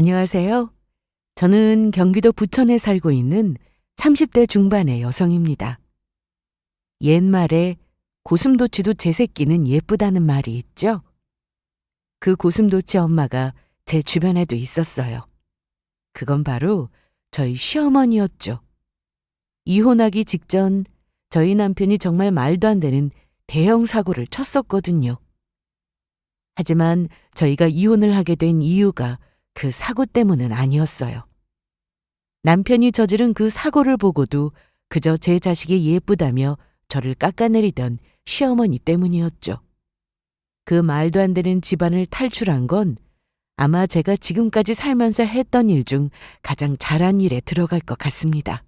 안녕하세요. 저는 경기도 부천에 살고 있는 30대 중반의 여성입니다. 옛말에 고슴도치도 제 새끼는 예쁘다는 말이 있죠? 그 고슴도치 엄마가 제 주변에도 있었어요. 그건 바로 저희 시어머니였죠. 이혼하기 직전 저희 남편이 정말 말도 안 되는 대형 사고를 쳤었거든요. 하지만 저희가 이혼을 하게 된 이유가 그 사고 때문은 아니었어요. 남편이 저지른 그 사고를 보고도 그저 제 자식이 예쁘다며 저를 깎아내리던 시어머니 때문이었죠. 그 말도 안 되는 집안을 탈출한 건 아마 제가 지금까지 살면서 했던 일 중 가장 잘한 일에 들어갈 것 같습니다.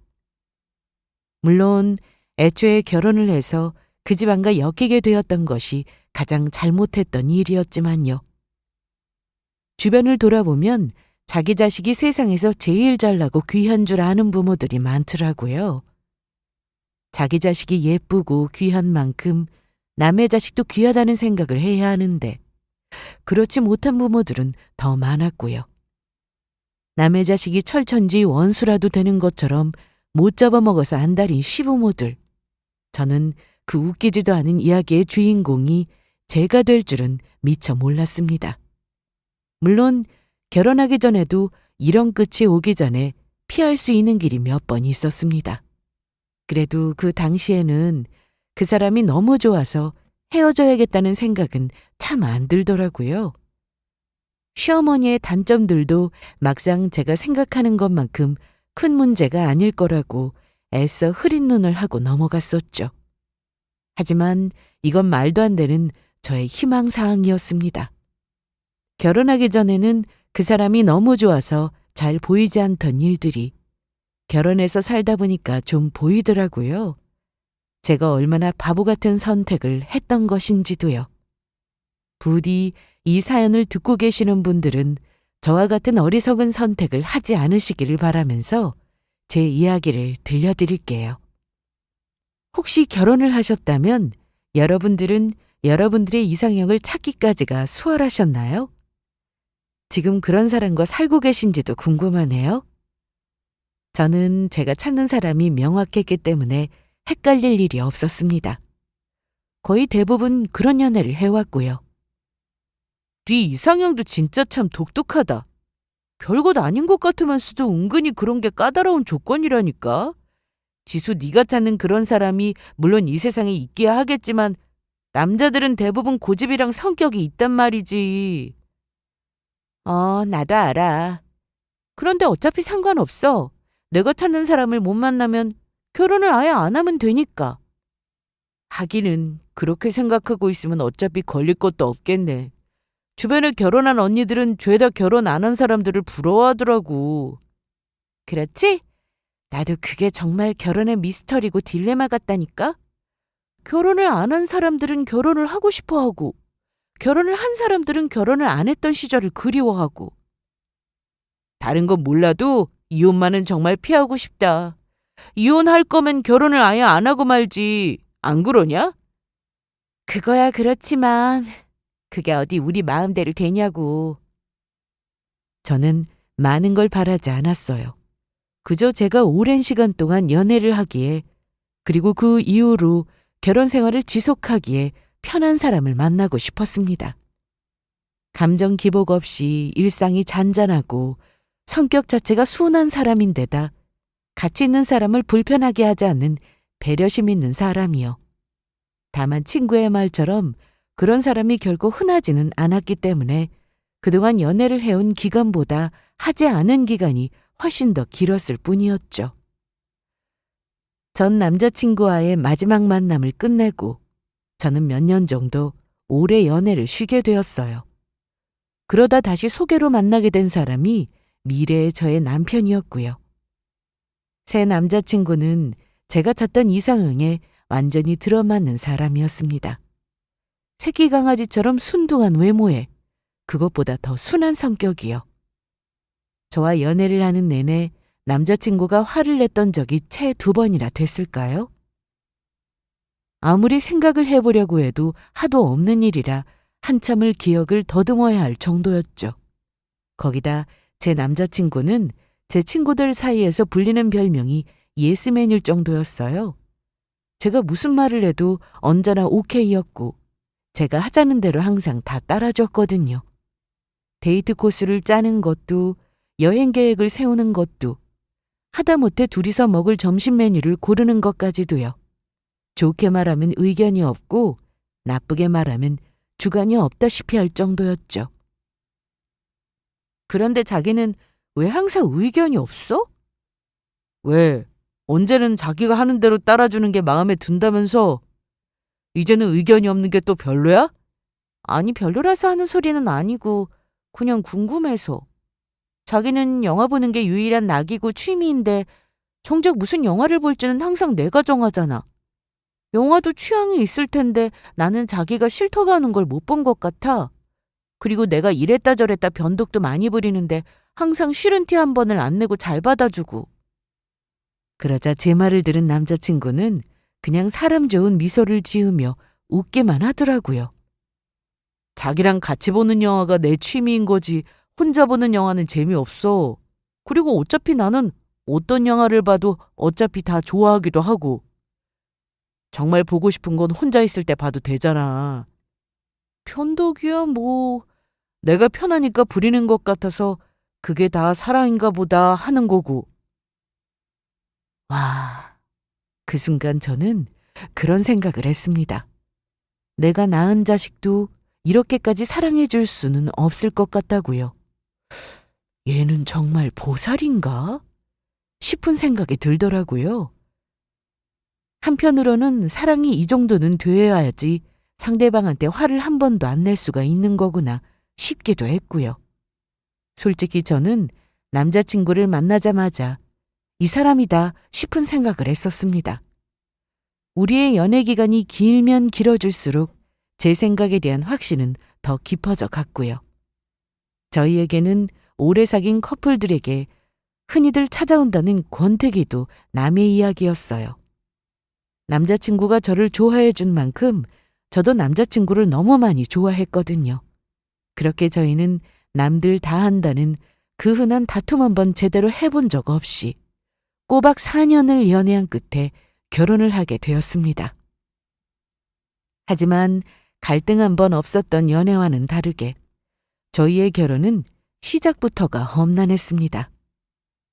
물론 애초에 결혼을 해서 그 집안과 엮이게 되었던 것이 가장 잘못했던 일이었지만요. 주변을 돌아보면 자기 자식이 세상에서 제일 잘나고 귀한 줄 아는 부모들이 많더라고요. 자기 자식이 예쁘고 귀한 만큼 남의 자식도 귀하다는 생각을 해야 하는데 그렇지 못한 부모들은 더 많았고요. 남의 자식이 철천지 원수라도 되는 것처럼 못 잡아먹어서 안달인 시부모들. 저는 그 웃기지도 않은 이야기의 주인공이 제가 될 줄은 미처 몰랐습니다. 물론 결혼하기 전에도 이런 끝이 오기 전에 피할 수 있는 길이 몇 번 있었습니다. 그래도 그 당시에는 그 사람이 너무 좋아서 헤어져야겠다는 생각은 참 안 들더라고요. 시어머니의 단점들도 막상 제가 생각하는 것만큼 큰 문제가 아닐 거라고 애써 흐린 눈을 하고 넘어갔었죠. 하지만 이건 말도 안 되는 저의 희망사항이었습니다. 결혼하기 전에는 그 사람이 너무 좋아서 잘 보이지 않던 일들이 결혼해서 살다 보니까 좀 보이더라고요. 제가 얼마나 바보 같은 선택을 했던 것인지도요. 부디 이 사연을 듣고 계시는 분들은 저와 같은 어리석은 선택을 하지 않으시기를 바라면서 제 이야기를 들려드릴게요. 혹시 결혼을 하셨다면 여러분들은 여러분들의 이상형을 찾기까지가 수월하셨나요? 지금 그런 사람과 살고 계신지도 궁금하네요. 저는 제가 찾는 사람이 명확했기 때문에 헷갈릴 일이 없었습니다. 거의 대부분 그런 연애를 해왔고요. 네 이상형도 진짜 참 독특하다. 별것 아닌 것 같으면서도 은근히 그런 게 까다로운 조건이라니까. 지수 네가 찾는 그런 사람이 물론 이 세상에 있기야 하겠지만 남자들은 대부분 고집이랑 성격이 있단 말이지. 나도 알아. 그런데 어차피 상관없어. 내가 찾는 사람을 못 만나면 결혼을 아예 안 하면 되니까. 하기는 그렇게 생각하고 있으면 어차피 걸릴 것도 없겠네. 주변에 결혼한 언니들은 죄다 결혼 안 한 사람들을 부러워하더라고. 그렇지? 나도 그게 정말 결혼의 미스터리고 딜레마 같다니까? 결혼을 안 한 사람들은 결혼을 하고 싶어 하고, 결혼을 한 사람들은 결혼을 안 했던 시절을 그리워하고. 다른 건 몰라도 이혼만은 정말 피하고 싶다. 이혼할 거면 결혼을 아예 안 하고 말지. 안 그러냐? 그거야 그렇지만 그게 어디 우리 마음대로 되냐고. 저는 많은 걸 바라지 않았어요. 그저 제가 오랜 시간 동안 연애를 하기에 그리고 그 이후로 결혼 생활을 지속하기에 편한 사람을 만나고 싶었습니다. 감정 기복 없이 일상이 잔잔하고 성격 자체가 순한 사람인데다 같이 있는 사람을 불편하게 하지 않는 배려심 있는 사람이요. 다만 친구의 말처럼 그런 사람이 결코 흔하지는 않았기 때문에 그동안 연애를 해온 기간보다 하지 않은 기간이 훨씬 더 길었을 뿐이었죠. 전 남자친구와의 마지막 만남을 끝내고 저는 몇 년 정도 오래 연애를 쉬게 되었어요. 그러다 다시 소개로 만나게 된 사람이 미래의 저의 남편이었고요. 새 남자친구는 제가 찾던 이상형에 완전히 들어맞는 사람이었습니다. 새끼 강아지처럼 순둥한 외모에 그것보다 더 순한 성격이요. 저와 연애를 하는 내내 남자친구가 화를 냈던 적이 채 2번이나 됐을까요? 아무리 생각을 해보려고 해도 하도 없는 일이라 한참을 기억을 더듬어야 할 정도였죠. 거기다 제 남자친구는 제 친구들 사이에서 불리는 별명이 예스맨일 정도였어요. 제가 무슨 말을 해도 언제나 오케이였고 제가 하자는 대로 항상 다 따라줬거든요. 데이트 코스를 짜는 것도 여행 계획을 세우는 것도 하다못해 둘이서 먹을 점심 메뉴를 고르는 것까지도요. 좋게 말하면 의견이 없고 나쁘게 말하면 주관이 없다시피 할 정도였죠. 그런데 자기는 왜 항상 의견이 없어? 왜? 언제는 자기가 하는 대로 따라주는 게 마음에 든다면서 이제는 의견이 없는 게 또 별로야? 아니, 별로라서 하는 소리는 아니고 그냥 궁금해서. 자기는 영화 보는 게 유일한 낙이고 취미인데 정작 무슨 영화를 볼지는 항상 내가 정하잖아. 영화도 취향이 있을 텐데 나는 자기가 싫다고 하는 걸 못 본 것 같아. 그리고 내가 이랬다 저랬다 변덕도 많이 부리는데 항상 싫은 티 한 번을 안 내고 잘 받아주고. 그러자 제 말을 들은 남자친구는 그냥 사람 좋은 미소를 지으며 웃기만 하더라고요. 자기랑 같이 보는 영화가 내 취미인 거지 혼자 보는 영화는 재미없어. 그리고 어차피 나는 어떤 영화를 봐도 어차피 다 좋아하기도 하고. 정말 보고 싶은 건 혼자 있을 때 봐도 되잖아. 편독이야 뭐. 내가 편하니까 부리는 것 같아서 그게 다 사랑인가 보다 하는 거고. 와, 그 순간 저는 그런 생각을 했습니다. 내가 낳은 자식도 이렇게까지 사랑해 줄 수는 없을 것 같다고요. 얘는 정말 보살인가? 싶은 생각이 들더라고요. 한편으로는 사랑이 이 정도는 되어야지 상대방한테 화를 한 번도 안 낼 수가 있는 거구나 싶기도 했고요. 솔직히 저는 남자친구를 만나자마자 이 사람이다 싶은 생각을 했었습니다. 우리의 연애 기간이 길면 길어질수록 제 생각에 대한 확신은 더 깊어져 갔고요. 저희에게는 오래 사귄 커플들에게 흔히들 찾아온다는 권태기도 남의 이야기였어요. 남자친구가 저를 좋아해 준 만큼 저도 남자친구를 너무 많이 좋아했거든요. 그렇게 저희는 남들 다 한다는 그 흔한 다툼 한번 제대로 해본 적 없이 꼬박 4년을 연애한 끝에 결혼을 하게 되었습니다. 하지만 갈등 한 번 없었던 연애와는 다르게 저희의 결혼은 시작부터가 험난했습니다.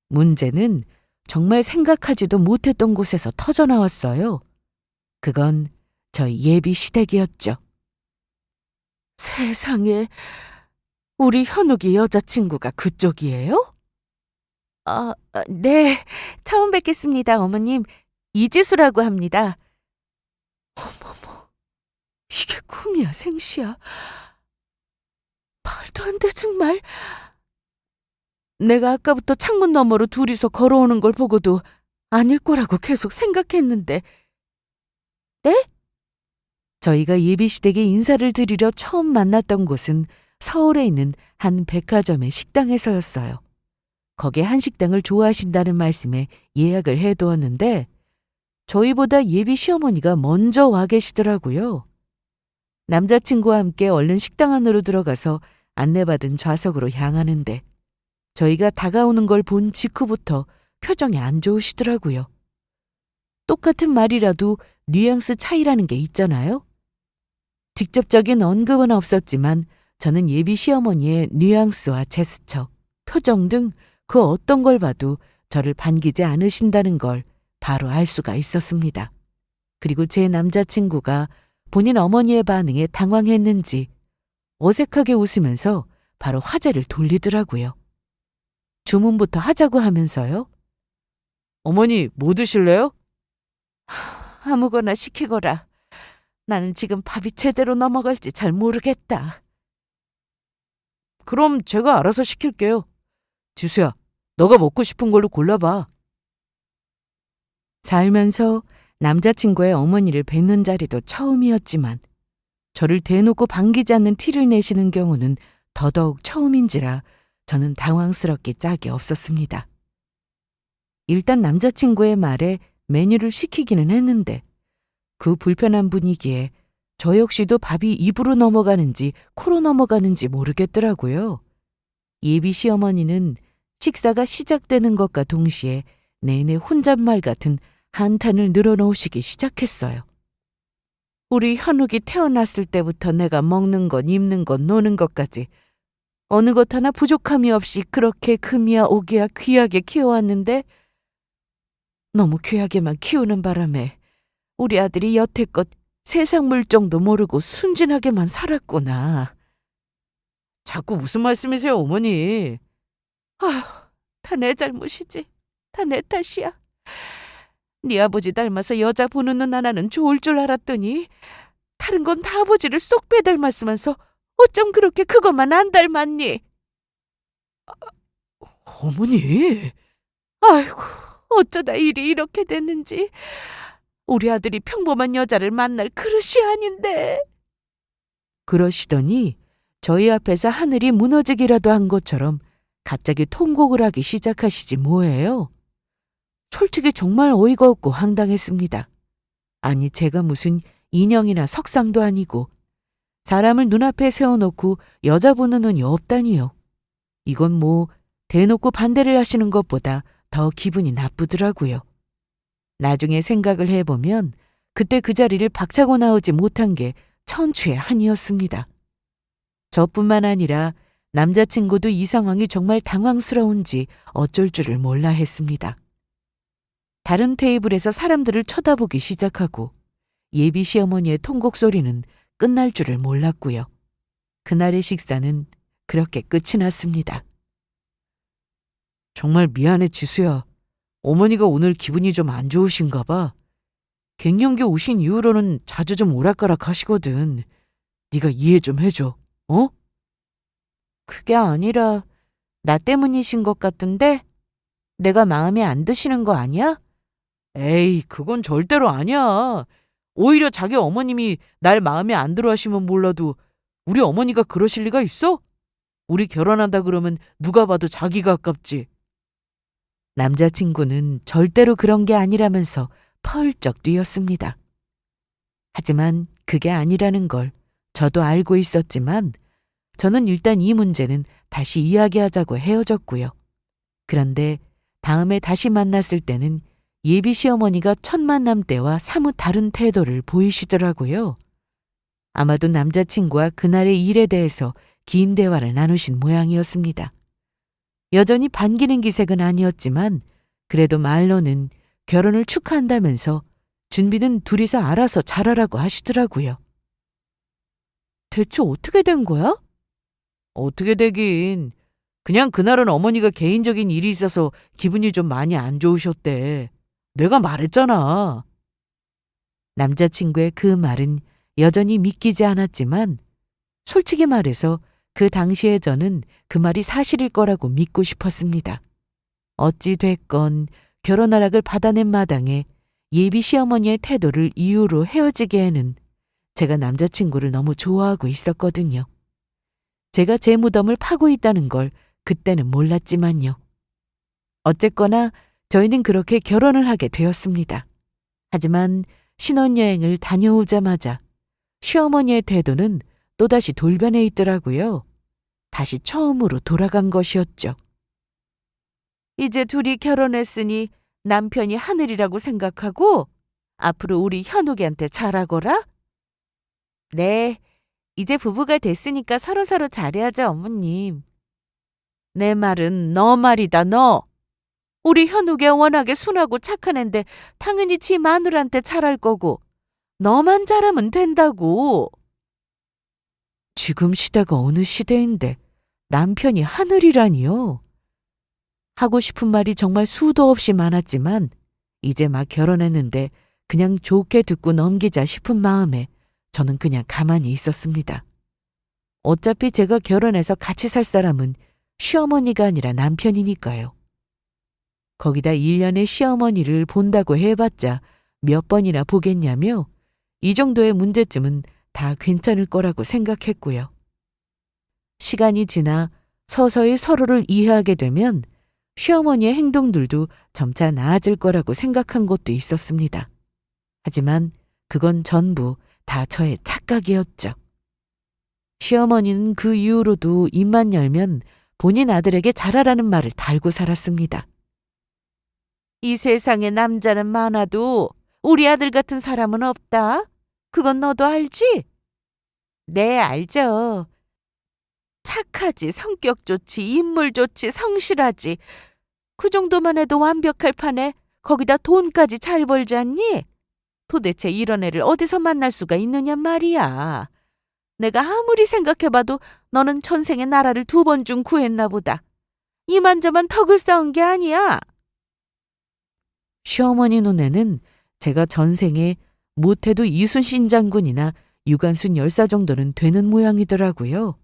문제는 정말 생각하지도 못했던 곳에서 터져나왔어요. 그건 저희 예비 시댁이었죠. 세상에, 우리 현욱이 여자친구가 그쪽이에요? 네, 처음 뵙겠습니다, 어머님. 이지수라고 합니다. 어머머, 이게 꿈이야, 생시야. 말도 안 돼, 정말. 내가 아까부터 창문 너머로 둘이서 걸어오는 걸 보고도 아닐 거라고 계속 생각했는데. 네? 저희가 예비시댁에 인사를 드리려 처음 만났던 곳은 서울에 있는 한 백화점의 식당에서였어요. 거기에 한식당을 좋아하신다는 말씀에 예약을 해두었는데 저희보다 예비 시어머니가 먼저 와 계시더라고요. 남자친구와 함께 얼른 식당 안으로 들어가서 안내받은 좌석으로 향하는데 저희가 다가오는 걸 본 직후부터 표정이 안 좋으시더라고요. 똑같은 말이라도 뉘앙스 차이라는 게 있잖아요. 직접적인 언급은 없었지만 저는 예비 시어머니의 뉘앙스와 제스처, 표정 등 그 어떤 걸 봐도 저를 반기지 않으신다는 걸 바로 알 수가 있었습니다. 그리고 제 남자친구가 본인 어머니의 반응에 당황했는지 어색하게 웃으면서 바로 화제를 돌리더라고요. 주문부터 하자고 하면서요. 어머니, 뭐 드실래요? 아무거나 시키거라. 나는 지금 밥이 제대로 넘어갈지 잘 모르겠다. 그럼 제가 알아서 시킬게요. 지수야, 너가 먹고 싶은 걸로 골라봐. 살면서 남자친구의 어머니를 뵙는 자리도 처음이었지만 저를 대놓고 반기지 않는 티를 내시는 경우는 더더욱 처음인지라 저는 당황스럽게 짝이 없었습니다. 일단 남자친구의 말에 메뉴를 시키기는 했는데 그 불편한 분위기에 저 역시도 밥이 입으로 넘어가는지 코로 넘어가는지 모르겠더라고요. 예비 시어머니는 식사가 시작되는 것과 동시에 내내 혼잣말 같은 한탄을 늘어놓으시기 시작했어요. 우리 현욱이 태어났을 때부터 내가 먹는 것, 입는 것, 노는 것까지 어느 것 하나 부족함이 없이 그렇게 금이야 오기야 귀하게 키워왔는데 너무 귀하게만 키우는 바람에 우리 아들이 여태껏 세상 물정도 모르고 순진하게만 살았구나. 자꾸 무슨 말씀이세요, 어머니? 아휴, 다 내 잘못이지. 다 내 탓이야. 네 아버지 닮아서 여자 보는 눈 하나는 좋을 줄 알았더니 다른 건 다 아버지를 쏙 빼닮았으면서 어쩜 그렇게 그것만 안 닮았니? 어머니! 아이고, 어쩌다 일이 이렇게 됐는지. 우리 아들이 평범한 여자를 만날 그릇이 아닌데. 그러시더니 저희 앞에서 하늘이 무너지기라도 한 것처럼 갑자기 통곡을 하기 시작하시지 뭐예요. 솔직히 정말 어이가 없고 황당했습니다. 아니 제가 무슨 인형이나 석상도 아니고 사람을 눈앞에 세워놓고 여자 보는 눈이 없다니요. 이건 뭐 대놓고 반대를 하시는 것보다 더 기분이 나쁘더라고요. 나중에 생각을 해보면 그때 그 자리를 박차고 나오지 못한 게 천추의 한이었습니다. 저뿐만 아니라 남자친구도 이 상황이 정말 당황스러운지 어쩔 줄을 몰라 했습니다. 다른 테이블에서 사람들을 쳐다보기 시작하고 예비 시어머니의 통곡 소리는 끝날 줄을 몰랐고요. 그날의 식사는 그렇게 끝이 났습니다. 정말 미안해 지수야. 어머니가 오늘 기분이 좀 안 좋으신가 봐. 갱년기 오신 이후로는 자주 좀 오락가락 하시거든. 네가 이해 좀 해줘. 어? 그게 아니라 나 때문이신 것 같던데? 내가 마음에 안 드시는 거 아니야? 에이, 그건 절대로 아니야. 오히려 자기 어머님이 날 마음에 안 들어 하시면 몰라도 우리 어머니가 그러실 리가 있어? 우리 결혼한다 그러면 누가 봐도 자기가 아깝지. 남자친구는 절대로 그런 게 아니라면서 펄쩍 뛰었습니다. 하지만 그게 아니라는 걸 저도 알고 있었지만 저는 일단 이 문제는 다시 이야기하자고 헤어졌고요. 그런데 다음에 다시 만났을 때는 예비 시어머니가 첫 만남 때와 사뭇 다른 태도를 보이시더라고요. 아마도 남자친구와 그날의 일에 대해서 긴 대화를 나누신 모양이었습니다. 여전히 반기는 기색은 아니었지만 그래도 말로는 결혼을 축하한다면서 준비는 둘이서 알아서 잘하라고 하시더라고요. 대체 어떻게 된 거야? 어떻게 되긴. 그냥 그날은 어머니가 개인적인 일이 있어서 기분이 좀 많이 안 좋으셨대. 내가 말했잖아. 남자친구의 그 말은 여전히 믿기지 않았지만 솔직히 말해서 그 당시에 저는 그 말이 사실일 거라고 믿고 싶었습니다. 어찌 됐건 결혼 허락을 받아낸 마당에 예비 시어머니의 태도를 이유로 헤어지기에는 제가 남자친구를 너무 좋아하고 있었거든요. 제가 제 무덤을 파고 있다는 걸 그때는 몰랐지만요. 어쨌거나 저희는 그렇게 결혼을 하게 되었습니다. 하지만 신혼여행을 다녀오자마자 시어머니의 태도는 또다시 돌변해 있더라고요. 다시 처음으로 돌아간 것이었죠. 이제 둘이 결혼했으니 남편이 하늘이라고 생각하고 앞으로 우리 현욱이한테 잘하거라? 네, 이제 부부가 됐으니까 서로서로 잘해야죠, 어머님. 내 말은 너 말이다, 너. 우리 현욱이 워낙에 순하고 착한 앤데 당연히 지 마누라한테 잘할 거고 너만 잘하면 된다고. 지금 시대가 어느 시대인데 남편이 하늘이라니요. 하고 싶은 말이 정말 수도 없이 많았지만 이제 막 결혼했는데 그냥 좋게 듣고 넘기자 싶은 마음에 저는 그냥 가만히 있었습니다. 어차피 제가 결혼해서 같이 살 사람은 시어머니가 아니라 남편이니까요. 거기다 1년에 시어머니를 본다고 해봤자 몇 번이나 보겠냐며 이 정도의 문제점은 다 괜찮을 거라고 생각했고요. 시간이 지나 서서히 서로를 이해하게 되면 시어머니의 행동들도 점차 나아질 거라고 생각한 것도 있었습니다. 하지만 그건 전부 다 저의 착각이었죠. 시어머니는 그 이후로도 입만 열면 본인 아들에게 잘하라는 말을 달고 살았습니다. 이 세상에 남자는 많아도 우리 아들 같은 사람은 없다. 그건 너도 알지? 네, 알죠. 착하지, 성격 좋지, 인물 좋지, 성실하지. 그 정도만 해도 완벽할 판에 거기다 돈까지 잘 벌지 않니? 도대체 이런 애를 어디서 만날 수가 있느냐 말이야. 내가 아무리 생각해봐도 너는 전생에 나라를 2번쯤 구했나 보다. 이만저만 턱을 쌓은 게 아니야. 시어머니 눈에는 제가 전생에 못해도 이순신 장군이나 유관순 열사 정도는 되는 모양이더라고요.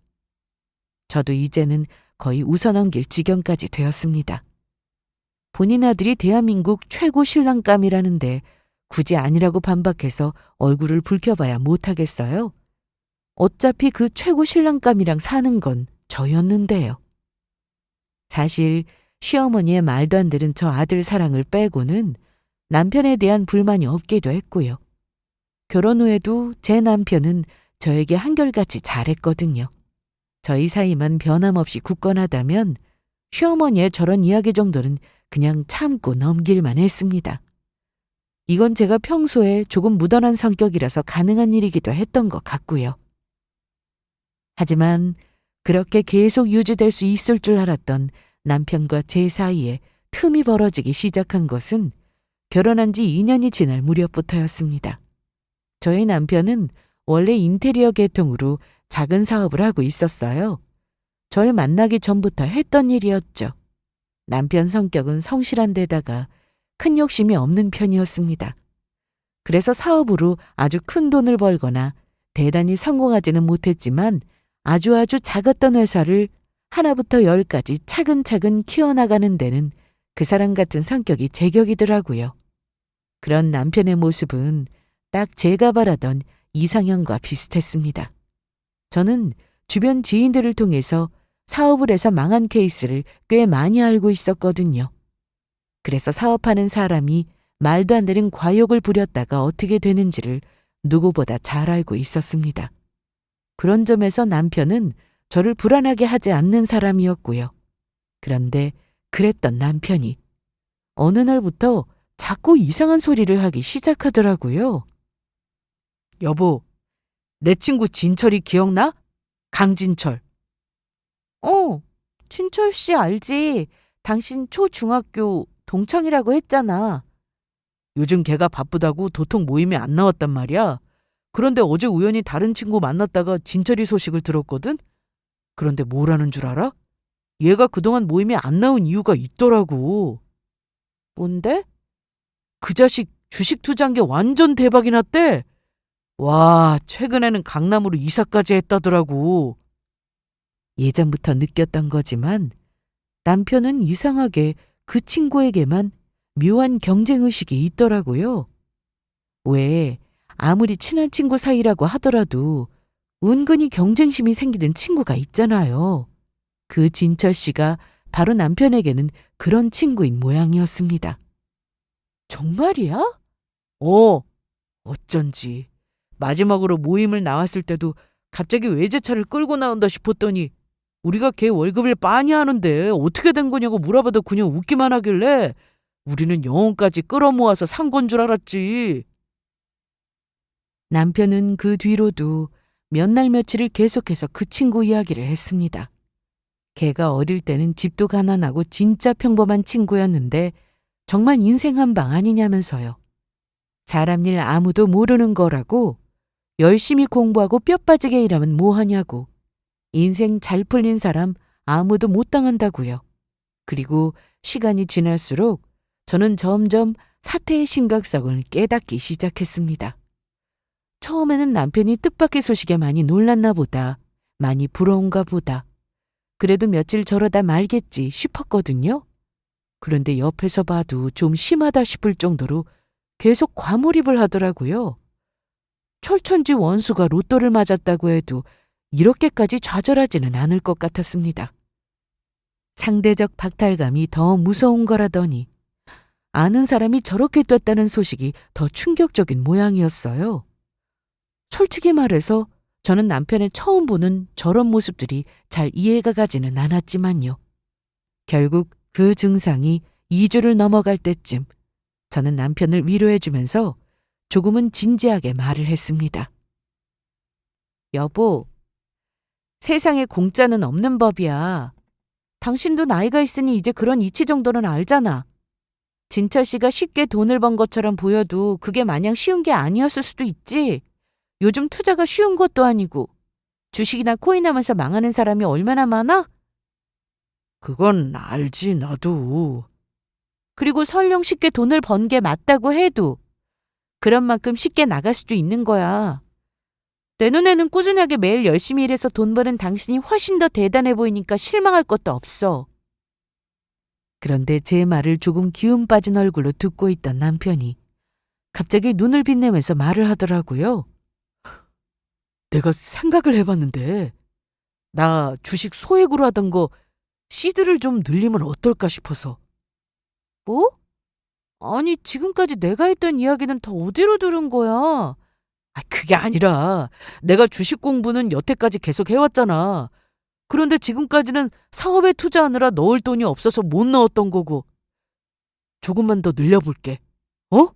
저도 이제는 거의 웃어넘길 지경까지 되었습니다. 본인 아들이 대한민국 최고 신랑감이라는데 굳이 아니라고 반박해서 얼굴을 붉혀봐야 못하겠어요. 어차피 그 최고 신랑감이랑 사는 건 저였는데요. 사실 시어머니의 말도 안 되는 저 아들 사랑을 빼고는 남편에 대한 불만이 없기도 했고요. 결혼 후에도 제 남편은 저에게 한결같이 잘했거든요. 저희 사이만 변함없이 굳건하다면 시어머니의 저런 이야기 정도는 그냥 참고 넘길만 했습니다. 이건 제가 평소에 조금 무던한 성격이라서 가능한 일이기도 했던 것 같고요. 하지만 그렇게 계속 유지될 수 있을 줄 알았던 남편과 제 사이에 틈이 벌어지기 시작한 것은 결혼한 지 2년이 지날 무렵부터였습니다. 저희 남편은 원래 인테리어 계통으로 작은 사업을 하고 있었어요. 절 만나기 전부터 했던 일이었죠. 남편 성격은 성실한 데다가 큰 욕심이 없는 편이었습니다. 그래서 사업으로 아주 큰 돈을 벌거나 대단히 성공하지는 못했지만 아주 작았던 회사를 하나부터 10까지 차근차근 키워나가는 데는 그 사람 같은 성격이 제격이더라고요. 그런 남편의 모습은 딱 제가 바라던 이상형과 비슷했습니다. 저는 주변 지인들을 통해서 사업을 해서 망한 케이스를 꽤 많이 알고 있었거든요. 그래서 사업하는 사람이 말도 안 되는 과욕을 부렸다가 어떻게 되는지를 누구보다 잘 알고 있었습니다. 그런 점에서 남편은 저를 불안하게 하지 않는 사람이었고요. 그런데 그랬던 남편이 어느 날부터 자꾸 이상한 소리를 하기 시작하더라고요. 여보, 내 친구 진철이 기억나? 강진철. 진철 씨 알지. 당신 초중학교 동창이라고 했잖아. 요즘 걔가 바쁘다고 도통 모임에 안 나왔단 말이야. 그런데 어제 우연히 다른 친구 만났다가 진철이 소식을 들었거든? 그런데 뭐라는 줄 알아? 얘가 그동안 모임에 안 나온 이유가 있더라고. 뭔데? 그 자식 주식 투자한 게 완전 대박이 났대. 와, 최근에는 강남으로 이사까지 했다더라고. 예전부터 느꼈던 거지만 남편은 이상하게 그 친구에게만 묘한 경쟁의식이 있더라고요. 왜 아무리 친한 친구 사이라고 하더라도 은근히 경쟁심이 생기는 친구가 있잖아요. 그 진철 씨가 바로 남편에게는 그런 친구인 모양이었습니다. 정말이야? 어쩐지. 마지막으로 모임을 나왔을 때도 갑자기 외제차를 끌고 나온다 싶었더니 우리가 걔 월급을 많이 하는데 어떻게 된 거냐고 물어봐도 그냥 웃기만 하길래 우리는 영혼까지 끌어모아서 산 건 줄 알았지. 남편은 그 뒤로도 몇 날 며칠을 계속해서 그 친구 이야기를 했습니다. 걔가 어릴 때는 집도 가난하고 진짜 평범한 친구였는데 정말 인생 한방 아니냐면서요. 사람 일 아무도 모르는 거라고, 열심히 공부하고 뼈 빠지게 일하면 뭐하냐고, 인생 잘 풀린 사람 아무도 못 당한다고요. 그리고 시간이 지날수록 저는 점점 사태의 심각성을 깨닫기 시작했습니다. 처음에는 남편이 뜻밖의 소식에 많이 놀랐나 보다, 많이 부러운가 보다. 그래도 며칠 저러다 말겠지 싶었거든요. 그런데 옆에서 봐도 좀 심하다 싶을 정도로 계속 과몰입을 하더라고요. 철천지 원수가 로또를 맞았다고 해도 이렇게까지 좌절하지는 않을 것 같았습니다. 상대적 박탈감이 더 무서운 거라더니 아는 사람이 저렇게 됐다는 소식이 더 충격적인 모양이었어요. 솔직히 말해서 저는 남편의 처음 보는 저런 모습들이 잘 이해가 가지는 않았지만요. 결국 그 증상이 2주를 넘어갈 때쯤 저는 남편을 위로해주면서 조금은 진지하게 말을 했습니다. 여보, 세상에 공짜는 없는 법이야. 당신도 나이가 있으니 이제 그런 이치 정도는 알잖아. 진철 씨가 쉽게 돈을 번 것처럼 보여도 그게 마냥 쉬운 게 아니었을 수도 있지. 요즘 투자가 쉬운 것도 아니고 주식이나 코인 하면서 망하는 사람이 얼마나 많아? 그건 알지, 나도. 그리고 설령 쉽게 돈을 번 게 맞다고 해도 그런 만큼 쉽게 나갈 수도 있는 거야. 내 눈에는 꾸준하게 매일 열심히 일해서 돈 버는 당신이 훨씬 더 대단해 보이니까 실망할 것도 없어. 그런데 제 말을 조금 기운 빠진 얼굴로 듣고 있던 남편이 갑자기 눈을 빛내면서 말을 하더라고요. 내가 생각을 해봤는데 나 주식 소액으로 하던 거 시드를 좀 늘리면 어떨까 싶어서. 뭐? 아니, 지금까지 내가 했던 이야기는 다 어디로 들은 거야? 그게 아니라 내가 주식 공부는 여태까지 계속 해왔잖아. 그런데 지금까지는 사업에 투자하느라 넣을 돈이 없어서 못 넣었던 거고. 조금만 더 늘려볼게. 어?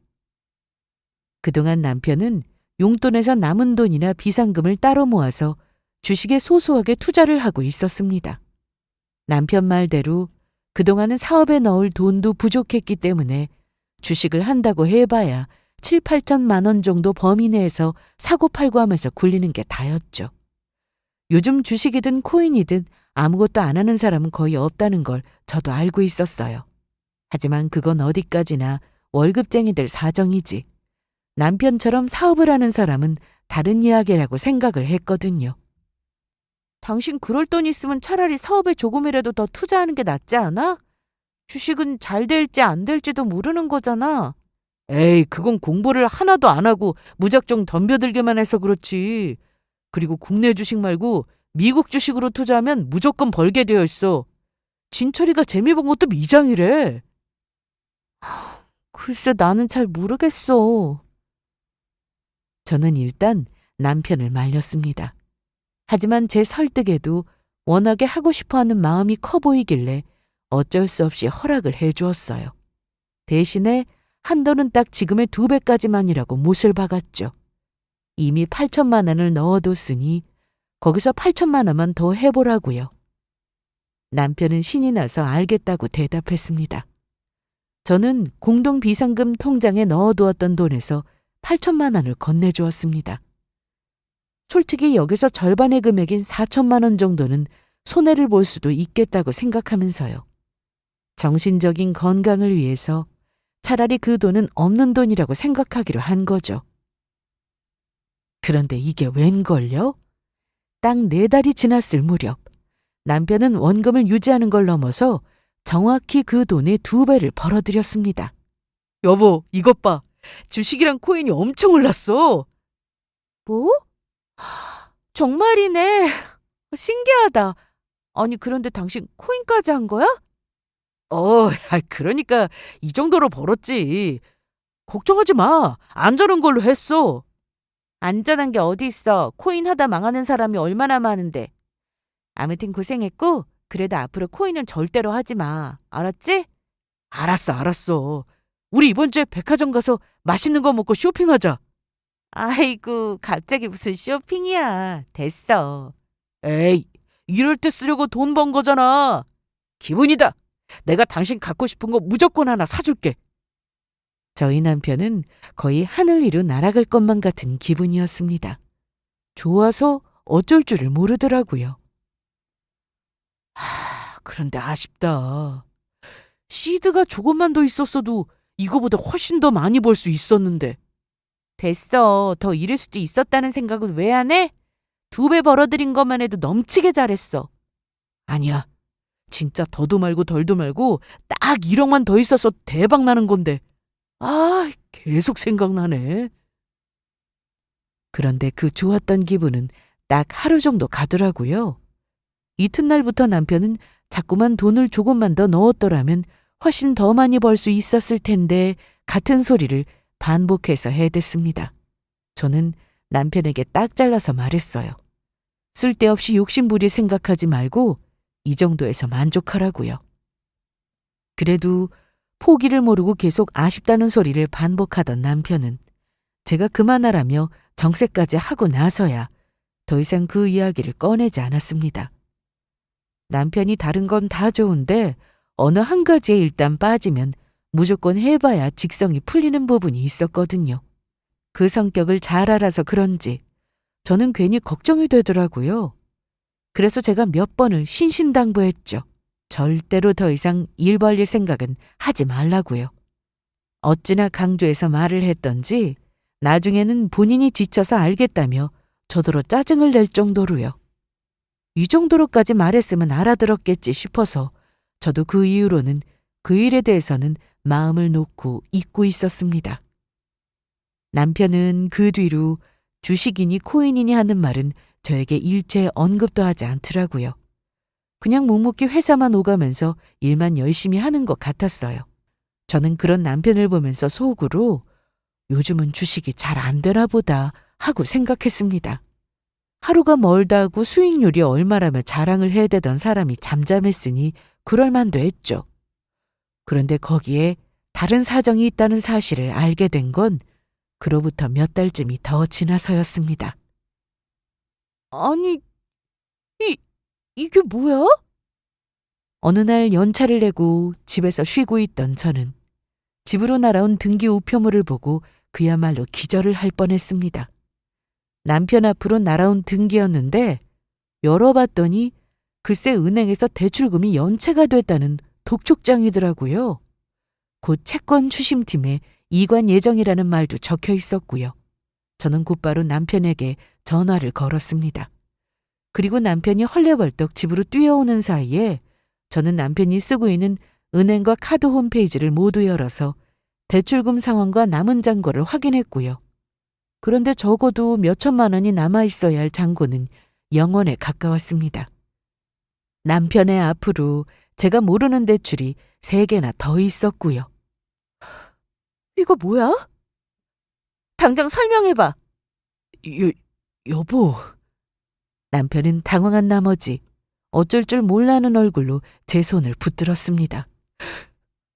그동안 남편은 용돈에서 남은 돈이나 비상금을 따로 모아서 주식에 소소하게 투자를 하고 있었습니다. 남편 말대로 그동안은 사업에 넣을 돈도 부족했기 때문에 주식을 한다고 해봐야 7, 8천만 원 정도 범위 내에서 사고팔고 하면서 굴리는 게 다였죠. 요즘 주식이든 코인이든 아무것도 안 하는 사람은 거의 없다는 걸 저도 알고 있었어요. 하지만 그건 어디까지나 월급쟁이들 사정이지. 남편처럼 사업을 하는 사람은 다른 이야기라고 생각을 했거든요. 당신 그럴 돈 있으면 차라리 사업에 조금이라도 더 투자하는 게 낫지 않아? 주식은 잘 될지 안 될지도 모르는 거잖아. 에이, 그건 공부를 하나도 안 하고 무작정 덤벼들기만 해서 그렇지. 그리고 국내 주식 말고 미국 주식으로 투자하면 무조건 벌게 되어 있어. 진철이가 재미 본 것도 미장이래. 글쎄, 나는 잘 모르겠어. 저는 일단 남편을 말렸습니다. 하지만 제 설득에도 워낙에 하고 싶어하는 마음이 커 보이길래 어쩔 수 없이 허락을 해주었어요. 대신에 한도는 딱 지금의 2배까지만이라고 못을 박았죠. 이미 8천만 원을 넣어뒀으니 거기서 8천만 원만 더 해보라고요. 남편은 신이 나서 알겠다고 대답했습니다. 저는 공동 비상금 통장에 넣어두었던 돈에서 8천만 원을 건네주었습니다. 솔직히 여기서 절반의 금액인 4천만 원 정도는 손해를 볼 수도 있겠다고 생각하면서요. 정신적인 건강을 위해서 차라리 그 돈은 없는 돈이라고 생각하기로 한 거죠. 그런데 이게 웬걸요? 딱 4달이 지났을 무렵 남편은 원금을 유지하는 걸 넘어서 정확히 그 돈의 2배를 벌어들였습니다. 여보, 이것 봐. 주식이랑 코인이 엄청 올랐어. 뭐? 정말이네. 신기하다. 아니, 그런데 당신 코인까지 한 거야? 그러니까 이 정도로 벌었지. 걱정하지 마. 안전한 걸로 했어. 안전한 게 어디 있어. 코인 하다 망하는 사람이 얼마나 많은데. 아무튼 고생했고 그래도 앞으로 코인은 절대로 하지 마. 알았지? 알았어. 우리 이번 주에 백화점 가서 맛있는 거 먹고 쇼핑하자. 아이고, 갑자기 무슨 쇼핑이야. 됐어. 에이, 이럴 때 쓰려고 돈 번 거잖아. 기분이다. 내가 당신 갖고 싶은 거 무조건 하나 사줄게. 저희 남편은 거의 하늘 위로 날아갈 것만 같은 기분이었습니다. 좋아서 어쩔 줄을 모르더라고요. 그런데 아쉽다. 시드가 조금만 더 있었어도 이거보다 훨씬 더 많이 벌 수 있었는데. 됐어. 더 잃을 수도 있었다는 생각은 왜 안 해? 2배 벌어들인 것만 해도 넘치게 잘했어. 아니야. 진짜 더도 말고 덜도 말고 딱 1억만 더 있어서 대박 나는 건데. 계속 생각나네. 그런데 그 좋았던 기분은 딱 하루 정도 가더라고요. 이튿날부터 남편은 자꾸만 돈을 조금만 더 넣었더라면 훨씬 더 많이 벌 수 있었을 텐데 같은 소리를 반복해서 해댔습니다. 저는 남편에게 딱 잘라서 말했어요. 쓸데없이 욕심부리 생각하지 말고 이 정도에서 만족하라고요. 그래도 포기를 모르고 계속 아쉽다는 소리를 반복하던 남편은 제가 그만하라며 정색까지 하고 나서야 더 이상 그 이야기를 꺼내지 않았습니다. 남편이 다른 건 다 좋은데 어느 한 가지에 일단 빠지면 무조건 해봐야 직성이 풀리는 부분이 있었거든요. 그 성격을 잘 알아서 그런지 저는 괜히 걱정이 되더라고요. 그래서 제가 몇 번을 신신당부했죠. 절대로 더 이상 일 벌릴 생각은 하지 말라고요. 어찌나 강조해서 말을 했던지 나중에는 본인이 지쳐서 알겠다며 저더러 짜증을 낼 정도로요. 이 정도로까지 말했으면 알아들었겠지 싶어서 저도 그 이후로는 그 일에 대해서는 마음을 놓고 잊고 있었습니다. 남편은 그 뒤로 주식이니 코인이니 하는 말은 저에게 일체 언급도 하지 않더라고요. 그냥 묵묵히 회사만 오가면서 일만 열심히 하는 것 같았어요. 저는 그런 남편을 보면서 속으로 요즘은 주식이 잘 안 되나 보다 하고 생각했습니다. 하루가 멀다 하고 수익률이 얼마라며 자랑을 해대던 사람이 잠잠했으니 그럴만도 했죠. 그런데 거기에 다른 사정이 있다는 사실을 알게 된 건 그로부터 몇 달쯤이 더 지나서였습니다. 아니, 이게 뭐야? 어느 날 연차를 내고 집에서 쉬고 있던 저는 집으로 날아온 등기 우표물을 보고 그야말로 기절을 할 뻔했습니다. 남편 앞으로 날아온 등기였는데 열어봤더니 글쎄 은행에서 대출금이 연체가 됐다는 독촉장이더라고요. 곧 채권 추심팀에 이관 예정이라는 말도 적혀 있었고요. 저는 곧바로 남편에게 전화를 걸었습니다. 그리고 남편이 헐레벌떡 집으로 뛰어오는 사이에 저는 남편이 쓰고 있는 은행과 카드 홈페이지를 모두 열어서 대출금 상황과 남은 잔고를 확인했고요. 그런데 적어도 몇 천만 원이 남아있어야 할 잔고는 0원에 가까웠습니다. 남편의 앞으로 제가 모르는 대출이 3개나 더 있었고요. 이거 뭐야? 당장 설명해봐. 여보. 남편은 당황한 나머지 어쩔 줄 몰라하는 얼굴로 제 손을 붙들었습니다.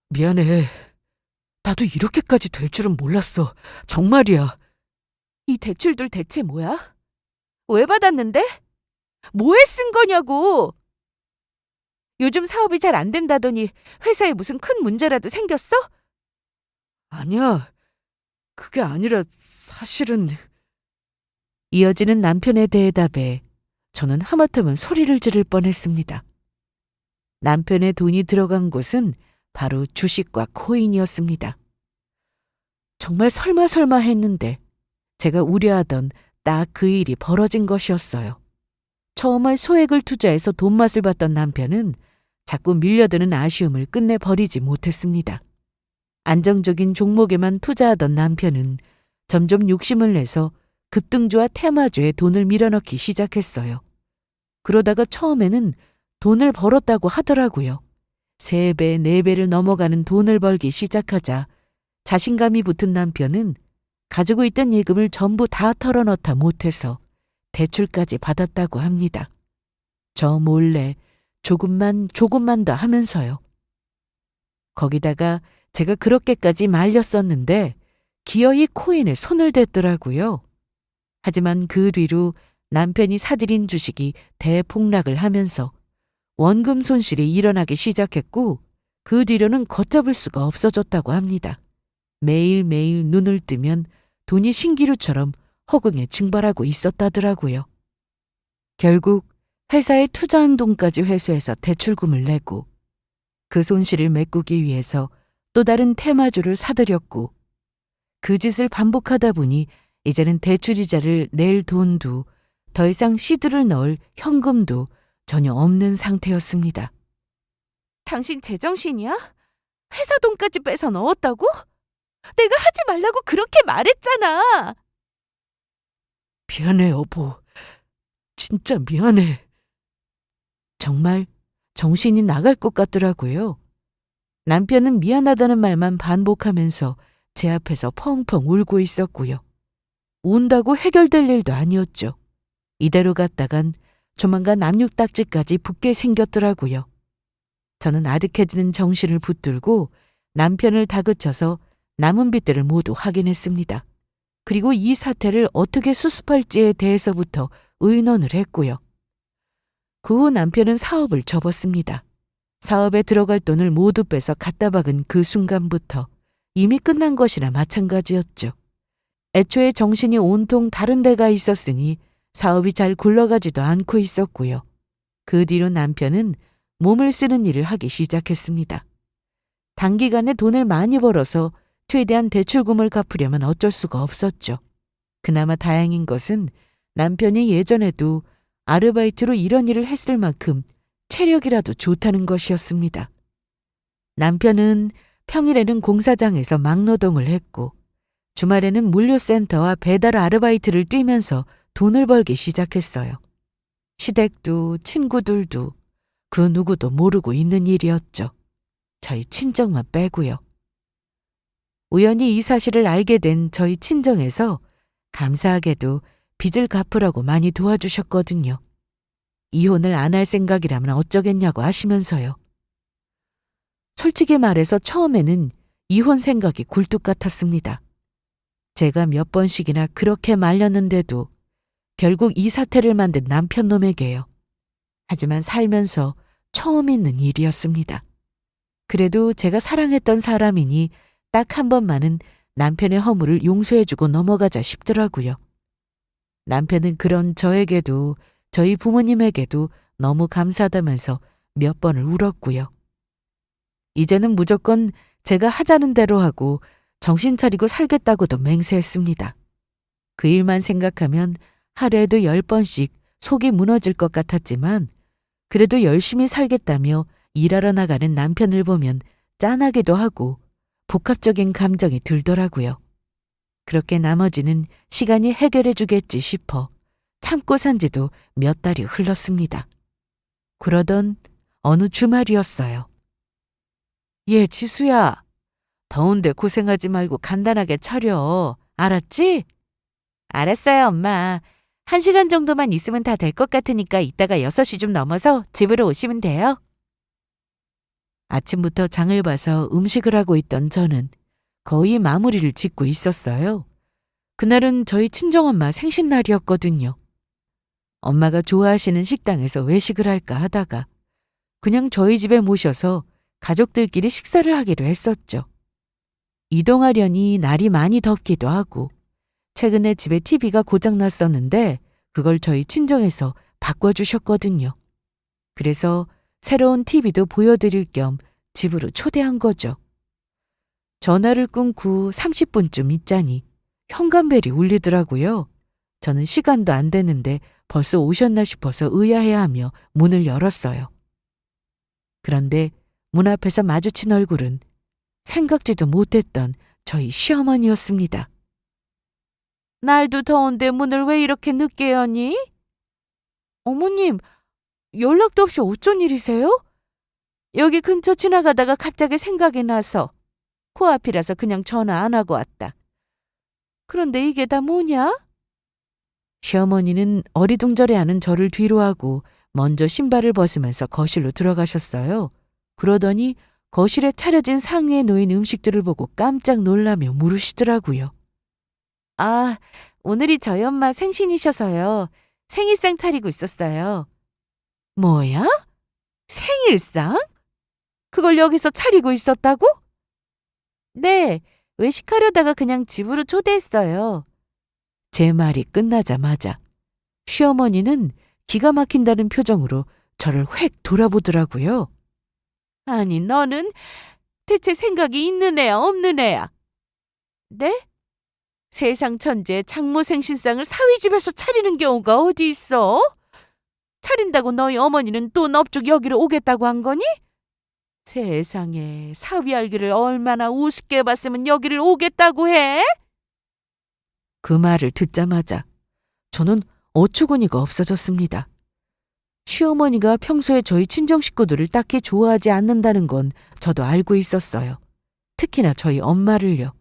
미안해. 나도 이렇게까지 될 줄은 몰랐어. 정말이야. 이 대출들 대체 뭐야? 왜 받았는데? 뭐에 쓴 거냐고! 요즘 사업이 잘 안 된다더니 회사에 무슨 큰 문제라도 생겼어? 아니야. 그게 아니라 사실은... 이어지는 남편의 대답에 저는 하마터면 소리를 지를 뻔했습니다. 남편의 돈이 들어간 곳은 바로 주식과 코인이었습니다. 정말 설마 했는데 제가 우려하던 딱 그 일이 벌어진 것이었어요. 처음에 소액을 투자해서 돈맛을 봤던 남편은 자꾸 밀려드는 아쉬움을 끝내 버리지 못했습니다. 안정적인 종목에만 투자하던 남편은 점점 욕심을 내서 급등주와 테마주에 돈을 밀어넣기 시작했어요. 그러다가 처음에는 돈을 벌었다고 하더라고요. 3배, 4배를 넘어가는 돈을 벌기 시작하자 자신감이 붙은 남편은 가지고 있던 예금을 전부 다 털어넣다 못해서 대출까지 받았다고 합니다. 저 몰래 조금만 더 하면서요. 거기다가 제가 그렇게까지 말렸었는데 기어이 코인에 손을 댔더라고요. 하지만 그 뒤로 남편이 사들인 주식이 대폭락을 하면서 원금 손실이 일어나기 시작했고 그 뒤로는 걷잡을 수가 없어졌다고 합니다. 매일매일 눈을 뜨면 돈이 신기루처럼 허공에 증발하고 있었다더라고요. 결국 회사에 투자한 돈까지 회수해서 대출금을 내고 그 손실을 메꾸기 위해서 또 다른 테마주를 사들였고 그 짓을 반복하다 보니 이제는 대출이자를 낼 돈도 더 이상 시드를 넣을 현금도 전혀 없는 상태였습니다. 당신 제정신이야? 회사 돈까지 뺏어 넣었다고? 내가 하지 말라고 그렇게 말했잖아. 미안해, 여보. 진짜 미안해. 정말 정신이 나갈 것 같더라고요. 남편은 미안하다는 말만 반복하면서 제 앞에서 펑펑 울고 있었고요. 운다고 해결될 일도 아니었죠. 이대로 갔다간 조만간 압력딱지까지 붙게 생겼더라고요. 저는 아득해지는 정신을 붙들고 남편을 다그쳐서 남은 빚들을 모두 확인했습니다. 그리고 이 사태를 어떻게 수습할지에 대해서부터 의논을 했고요. 그 후 남편은 사업을 접었습니다. 사업에 들어갈 돈을 모두 빼서 갖다 박은 그 순간부터 이미 끝난 것이나 마찬가지였죠. 애초에 정신이 온통 다른 데가 있었으니 사업이 잘 굴러가지도 않고 있었고요. 그 뒤로 남편은 몸을 쓰는 일을 하기 시작했습니다. 단기간에 돈을 많이 벌어서 최대한 대출금을 갚으려면 어쩔 수가 없었죠. 그나마 다행인 것은 남편이 예전에도 아르바이트로 이런 일을 했을 만큼 체력이라도 좋다는 것이었습니다. 남편은 평일에는 공사장에서 막노동을 했고 주말에는 물류센터와 배달 아르바이트를 뛰면서 돈을 벌기 시작했어요. 시댁도 친구들도 그 누구도 모르고 있는 일이었죠. 저희 친정만 빼고요. 우연히 이 사실을 알게 된 저희 친정에서 감사하게도 빚을 갚으라고 많이 도와주셨거든요. 이혼을 안 할 생각이라면 어쩌겠냐고 하시면서요. 솔직히 말해서 처음에는 이혼 생각이 굴뚝 같았습니다. 제가 몇 번씩이나 그렇게 말렸는데도 결국 이 사태를 만든 남편 놈에게요. 하지만 살면서 처음 있는 일이었습니다. 그래도 제가 사랑했던 사람이니 딱 한 번만은 남편의 허물을 용서해주고 넘어가자 싶더라고요. 남편은 그런 저에게도 저희 부모님에게도 너무 감사하다면서 몇 번을 울었고요. 이제는 무조건 제가 하자는 대로 하고 정신 차리고 살겠다고도 맹세했습니다. 그 일만 생각하면 하루에도 10번씩 속이 무너질 것 같았지만 그래도 열심히 살겠다며 일하러 나가는 남편을 보면 짠하기도 하고 복합적인 감정이 들더라고요. 그렇게 나머지는 시간이 해결해 주겠지 싶어 참고 산 지도 몇 달이 흘렀습니다. 그러던 어느 주말이었어요. 얘 지수야, 더운데 고생하지 말고 간단하게 차려. 알았지? 알았어요, 엄마. 1시간 정도만 있으면 다 될 것 같으니까 이따가 6시 좀 넘어서 집으로 오시면 돼요. 아침부터 장을 봐서 음식을 하고 있던 저는 거의 마무리를 짓고 있었어요. 그날은 저희 친정엄마 생신날이었거든요. 엄마가 좋아하시는 식당에서 외식을 할까 하다가 그냥 저희 집에 모셔서 가족들끼리 식사를 하기로 했었죠. 이동하려니 날이 많이 덥기도 하고 최근에 집에 TV가 고장났었는데 그걸 저희 친정에서 바꿔주셨거든요. 그래서 새로운 TV도 보여드릴 겸 집으로 초대한 거죠. 전화를 끊고 30분쯤 있자니 현관벨이 울리더라고요. 저는 시간도 안 됐는데 벌써 오셨나 싶어서 의아해하며 문을 열었어요. 그런데 문 앞에서 마주친 얼굴은 생각지도 못했던 저희 시어머니였습니다. 날도 더운데 문을 왜 이렇게 늦게 여니? 어머님, 연락도 없이 어쩐 일이세요? 여기 근처 지나가다가 갑자기 생각이 나서 코앞이라서 그냥 전화 안 하고 왔다. 그런데 이게 다 뭐냐? 시어머니는 어리둥절해하는 저를 뒤로하고 먼저 신발을 벗으면서 거실로 들어가셨어요. 그러더니 거실에 차려진 상위에 놓인 음식들을 보고 깜짝 놀라며 물으시더라고요. 아, 오늘이 저희 엄마 생신이셔서요. 생일상 차리고 있었어요. 뭐야? 생일상? 그걸 여기서 차리고 있었다고? 네, 외식하려다가 그냥 집으로 초대했어요. 제 말이 끝나자마자 시어머니는 기가 막힌다는 표정으로 저를 획 돌아보더라고요. 아니, 너는 대체 생각이 있는 애야, 없는 애야? 네? 세상 천지에 장모 생신상을 사위 집에서 차리는 경우가 어디 있어? 차린다고 너희 어머니는 또 넙죽 여기로 오겠다고 한 거니? 세상에, 사위 알기를 얼마나 우습게 봤으면 여기를 오겠다고 해? 그 말을 듣자마자 저는 어처구니가 없어졌습니다. 시어머니가 평소에 저희 친정 식구들을 딱히 좋아하지 않는다는 건 저도 알고 있었어요. 특히나 저희 엄마를요.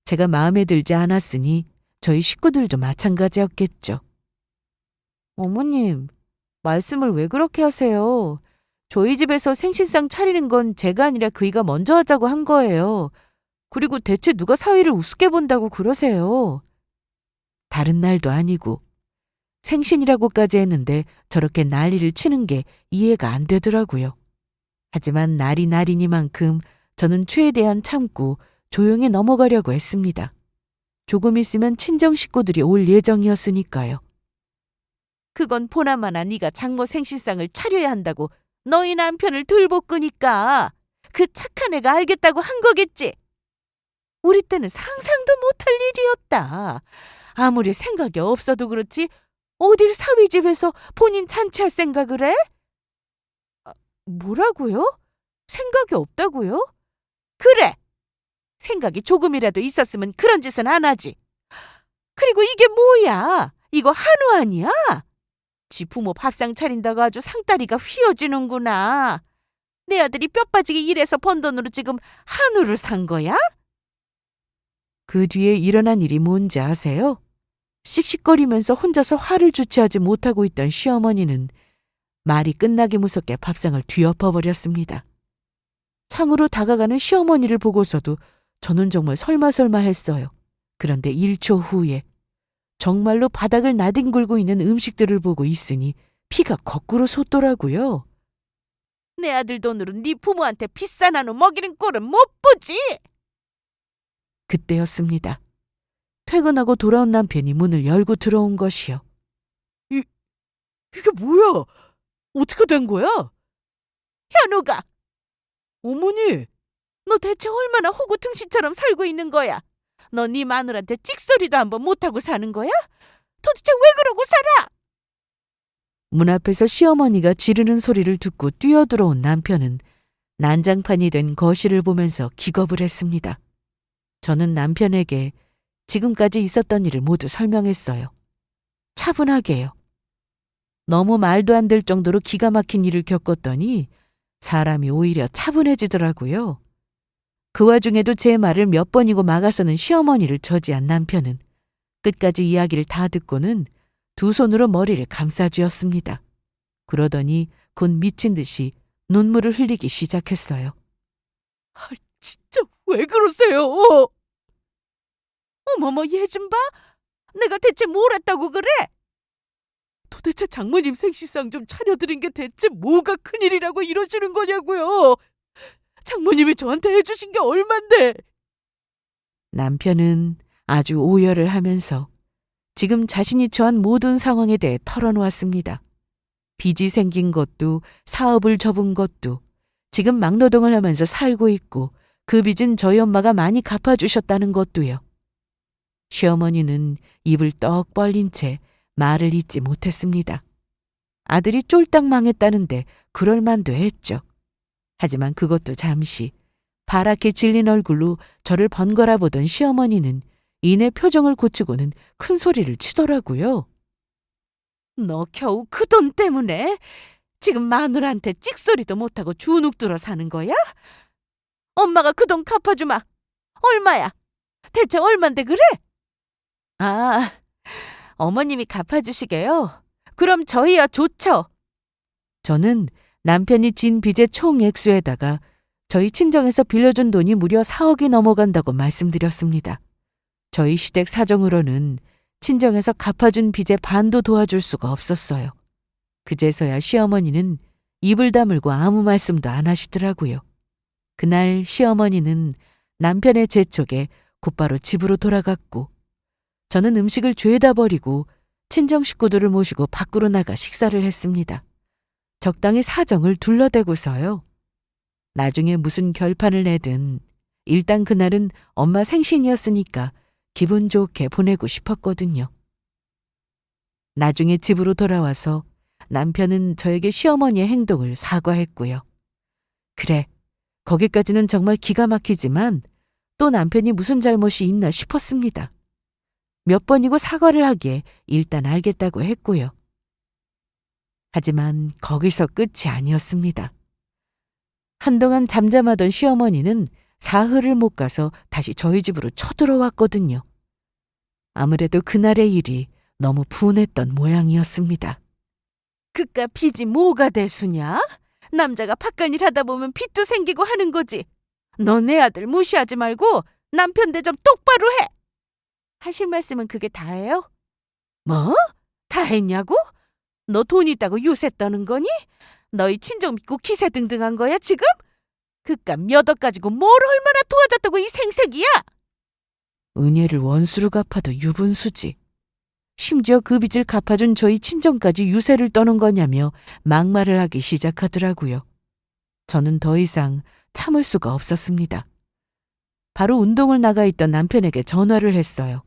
제가 마음에 들지 않았으니 저희 식구들도 마찬가지였겠죠. 어머님, 말씀을 왜 그렇게 하세요? 저희 집에서 생신상 차리는 건 제가 아니라 그이가 먼저 하자고 한 거예요. 그리고 대체 누가 사위를 우습게 본다고 그러세요? 다른 날도 아니고 생신이라고까지 했는데 저렇게 난리를 치는 게 이해가 안 되더라고요. 하지만 날이 날이니만큼 저는 최대한 참고 조용히 넘어가려고 했습니다. 조금 있으면 친정 식구들이 올 예정이었으니까요. 그건 보나마나 네가 장모 생신상을 차려야 한다고 너희 남편을 들볶으니까 그 착한 애가 알겠다고 한 거겠지. 우리 때는 상상도 못할 일이었다. 아무리 생각이 없어도 그렇지 어딜 사위 집에서 본인 잔치할 생각을 해? 뭐라고요? 생각이 없다고요? 그래! 생각이 조금이라도 있었으면 그런 짓은 안 하지. 그리고 이게 뭐야? 이거 한우 아니야? 지 부모 밥상 차린다고 아주 상다리가 휘어지는구나. 내 아들이 뼈 빠지게 일해서 번 돈으로 지금 한우를 산 거야? 그 뒤에 일어난 일이 뭔지 아세요? 씩씩거리면서 혼자서 화를 주체하지 못하고 있던 시어머니는 말이 끝나기 무섭게 밥상을 뒤엎어버렸습니다. 창으로 다가가는 시어머니를 보고서도 저는 정말 설마 했어요. 그런데 1초 후에 정말로 바닥을 나뒹굴고 있는 음식들을 보고 있으니 피가 거꾸로 솟더라고요. 내 아들 돈으로 네 부모한테 비싼 한우 먹이는 꼴은 못 보지! 그때였습니다. 퇴근하고 돌아온 남편이 문을 열고 들어온 것이요. 이게 뭐야? 어떻게 된 거야? 현우가! 어머니! 너 대체 얼마나 호구퉁시처럼 살고 있는 거야? 너 네 마누라한테 찍소리도 한번 못하고 사는 거야? 도대체 왜 그러고 살아? 문 앞에서 시어머니가 지르는 소리를 듣고 뛰어들어온 남편은 난장판이 된 거실을 보면서 기겁을 했습니다. 저는 남편에게 지금까지 있었던 일을 모두 설명했어요. 차분하게요. 너무 말도 안 될 정도로 기가 막힌 일을 겪었더니 사람이 오히려 차분해지더라고요. 그 와중에도 제 말을 몇 번이고 막아서는 시어머니를 저지한 남편은 끝까지 이야기를 다 듣고는 두 손으로 머리를 감싸쥐었습니다. 그러더니 곧 미친 듯이 눈물을 흘리기 시작했어요. 진짜 왜 그러세요? 어머머, 얘 좀 봐. 내가 대체 뭘 했다고 그래? 도대체 장모님 생신상 좀 차려드린 게 대체 뭐가 큰일이라고 이러시는 거냐고요. 장모님이 저한테 해주신 게 얼만데. 남편은 아주 오열을 하면서 지금 자신이 처한 모든 상황에 대해 털어놓았습니다. 빚이 생긴 것도 사업을 접은 것도 지금 막노동을 하면서 살고 있고 그 빚은 저희 엄마가 많이 갚아주셨다는 것도요. 시어머니는 입을 떡 벌린 채 말을 잇지 못했습니다. 아들이 쫄딱 망했다는데 그럴 만도 했죠. 하지만 그것도 잠시 파랗게 질린 얼굴로 저를 번갈아 보던 시어머니는 이내 표정을 고치고는 큰 소리를 치더라고요. 너 겨우 그 돈 때문에 지금 마누라한테 찍소리도 못하고 주눅 들어 사는 거야? 엄마가 그 돈 갚아주마. 얼마야? 대체 얼만데 그래? 아, 어머님이 갚아주시게요? 그럼 저희야 좋죠. 저는 남편이 진 빚의 총 액수에다가 저희 친정에서 빌려준 돈이 무려 4억이 넘어간다고 말씀드렸습니다. 저희 시댁 사정으로는 친정에서 갚아준 빚의 반도 도와줄 수가 없었어요. 그제서야 시어머니는 입을 다물고 아무 말씀도 안 하시더라고요. 그날 시어머니는 남편의 재촉에 곧바로 집으로 돌아갔고 저는 음식을 죄다 버리고 친정 식구들을 모시고 밖으로 나가 식사를 했습니다. 적당히 사정을 둘러대고서요. 나중에 무슨 결판을 내든 일단 그날은 엄마 생신이었으니까 기분 좋게 보내고 싶었거든요. 나중에 집으로 돌아와서 남편은 저에게 시어머니의 행동을 사과했고요. 그래, 거기까지는 정말 기가 막히지만 또 남편이 무슨 잘못이 있나 싶었습니다. 몇 번이고 사과를 하기에 일단 알겠다고 했고요. 하지만 거기서 끝이 아니었습니다. 한동안 잠잠하던 시어머니는 사흘을 못 가서 다시 저희 집으로 쳐들어왔거든요. 아무래도 그날의 일이 너무 분했던 모양이었습니다. 그깟 빚이 뭐가 대수냐? 남자가 바깥일 하다 보면 빚도 생기고 하는 거지. 너 내 아들 무시하지 말고 남편 대접 똑바로 해. 하실 말씀은 그게 다예요? 뭐? 다 했냐고? 너 돈 있다고 유세 떠는 거니? 너희 친정 믿고 기세등등한 거야 지금? 그깟 몇 억 가지고 뭘 얼마나 도와줬다고 이 생색이야? 은혜를 원수로 갚아도 유분수지. 심지어 그 빚을 갚아준 저희 친정까지 유세를 떠는 거냐며 막말을 하기 시작하더라고요. 저는 더 이상 참을 수가 없었습니다. 바로 운동을 나가 있던 남편에게 전화를 했어요.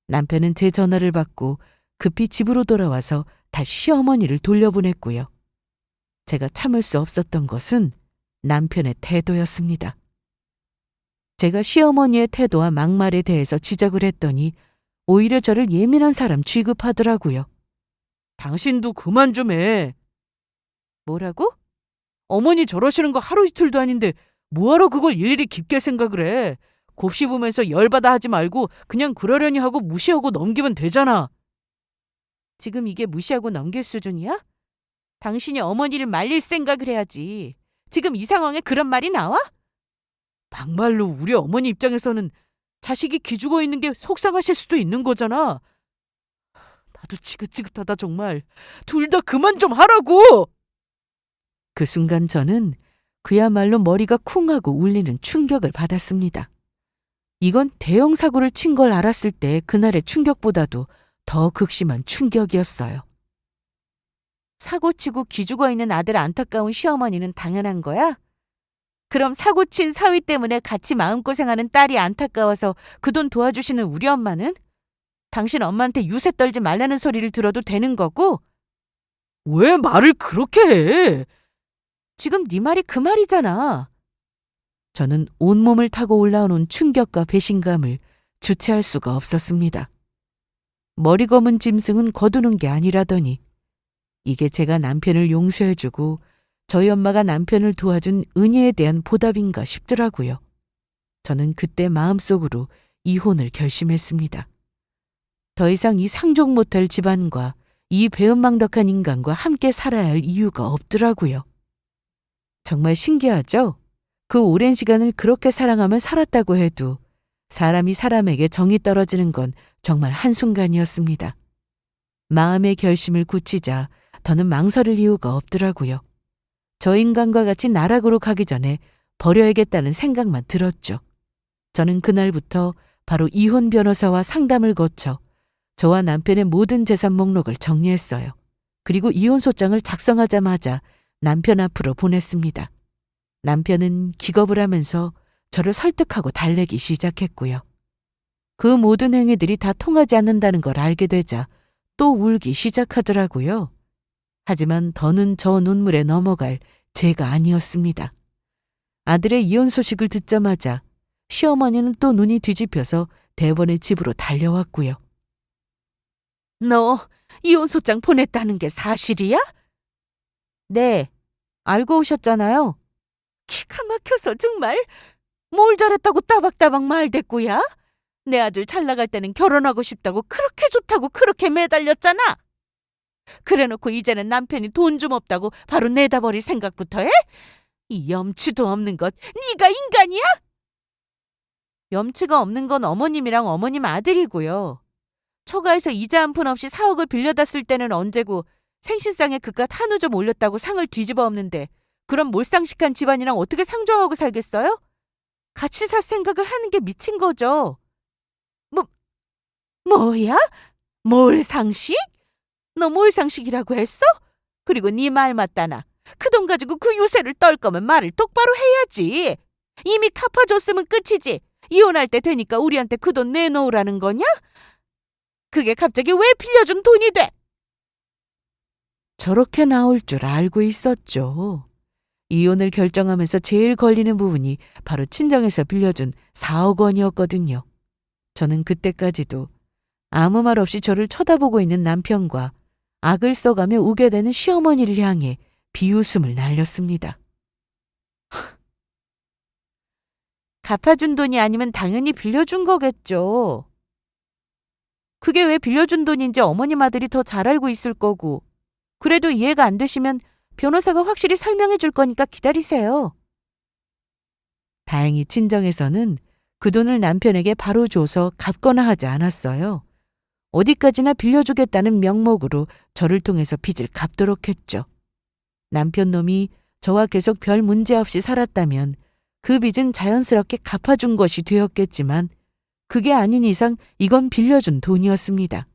남편은 제 전화를 받고 급히 집으로 돌아와서 다시 시어머니를 돌려보냈고요. 제가 참을 수 없었던 것은 남편의 태도였습니다. 제가 시어머니의 태도와 막말에 대해서 지적을 했더니 오히려 저를 예민한 사람 취급하더라고요. 당신도 그만 좀 해. 뭐라고? 어머니 저러시는 거 하루 이틀도 아닌데 뭐하러 그걸 일일이 깊게 생각을 해. 곱씹으면서 열받아 하지 말고 그냥 그러려니 하고 무시하고 넘기면 되잖아. 지금 이게 무시하고 넘길 수준이야? 당신이 어머니를 말릴 생각을 해야지. 지금 이 상황에 그런 말이 나와? 막말로 우리 어머니 입장에서는 자식이 기죽어 있는 게 속상하실 수도 있는 거잖아. 나도 지긋지긋하다 정말. 둘 다 그만 좀 하라고! 그 순간 저는 그야말로 머리가 쿵 하고 울리는 충격을 받았습니다. 이건 대형 사고를 친 걸 알았을 때 그날의 충격보다도 더 극심한 충격이었어요. 사고치고 기죽어 있는 아들 안타까운 시어머니는 당연한 거야? 그럼 사고친 사위 때문에 같이 마음고생하는 딸이 안타까워서 그 돈 도와주시는 우리 엄마는? 당신 엄마한테 유세 떨지 말라는 소리를 들어도 되는 거고? 왜 말을 그렇게 해? 지금 네 말이 그 말이잖아. 저는 온몸을 타고 올라오는 충격과 배신감을 주체할 수가 없었습니다. 머리 검은 짐승은 거두는 게 아니라더니 이게 제가 남편을 용서해주고 저희 엄마가 남편을 도와준 은혜에 대한 보답인가 싶더라고요. 저는 그때 마음속으로 이혼을 결심했습니다. 더 이상 이 상종 못할 집안과 이 배은망덕한 인간과 함께 살아야 할 이유가 없더라고요. 정말 신기하죠? 그 오랜 시간을 그렇게 사랑하며 살았다고 해도 사람이 사람에게 정이 떨어지는 건 정말 한순간이었습니다. 마음의 결심을 굳히자 더는 망설일 이유가 없더라고요. 저 인간과 같이 나락으로 가기 전에 버려야겠다는 생각만 들었죠. 저는 그날부터 바로 이혼 변호사와 상담을 거쳐 저와 남편의 모든 재산 목록을 정리했어요. 그리고 이혼소장을 작성하자마자 남편 앞으로 보냈습니다. 남편은 기겁을 하면서 저를 설득하고 달래기 시작했고요. 그 모든 행위들이 다 통하지 않는다는 걸 알게 되자 또 울기 시작하더라고요. 하지만 더는 저 눈물에 넘어갈 제가 아니었습니다. 아들의 이혼 소식을 듣자마자 시어머니는 또 눈이 뒤집혀서 대번에 집으로 달려왔고요. 너 이혼소장 보냈다는 게 사실이야? 네, 알고 오셨잖아요. 기가 막혀서 정말. 뭘 잘했다고 따박따박 말댔고야? 내 아들 잘 나갈 때는 결혼하고 싶다고 그렇게 좋다고 그렇게 매달렸잖아. 그래놓고 이제는 남편이 돈 좀 없다고 바로 내다버릴 생각부터 해? 이 염치도 없는 것, 네가 인간이야? 염치가 없는 건 어머님이랑 어머님 아들이고요. 처가에서 이자 한 푼 없이 4억을 빌려다 쓸 때는 언제고 생신상에 그깟 한우 좀 올렸다고 상을 뒤집어 엎는데 그런 몰상식한 집안이랑 어떻게 상종하고 살겠어요? 같이 살 생각을 하는 게 미친 거죠. 뭐야? 몰상식? 너 몰상식이라고 했어? 그리고 네 말 맞다나. 그 돈 가지고 그 유세를 떨 거면 말을 똑바로 해야지. 이미 갚아줬으면 끝이지. 이혼할 때 되니까 우리한테 그 돈 내놓으라는 거냐? 그게 갑자기 왜 빌려준 돈이 돼? 저렇게 나올 줄 알고 있었죠. 이혼을 결정하면서 제일 걸리는 부분이 바로 친정에서 빌려준 4억 원이었거든요. 저는 그때까지도 아무 말 없이 저를 쳐다보고 있는 남편과 악을 써가며 우게 되는 시어머니를 향해 비웃음을 날렸습니다. 갚아준 돈이 아니면 당연히 빌려준 거겠죠. 그게 왜 빌려준 돈인지 어머님 아들이 더 잘 알고 있을 거고. 그래도 이해가 안 되시면 변호사가 확실히 설명해 줄 거니까 기다리세요. 다행히 친정에서는 그 돈을 남편에게 바로 줘서 갚거나 하지 않았어요. 어디까지나 빌려주겠다는 명목으로 저를 통해서 빚을 갚도록 했죠. 남편 놈이 저와 계속 별 문제 없이 살았다면 그 빚은 자연스럽게 갚아준 것이 되었겠지만 그게 아닌 이상 이건 빌려준 돈이었습니다.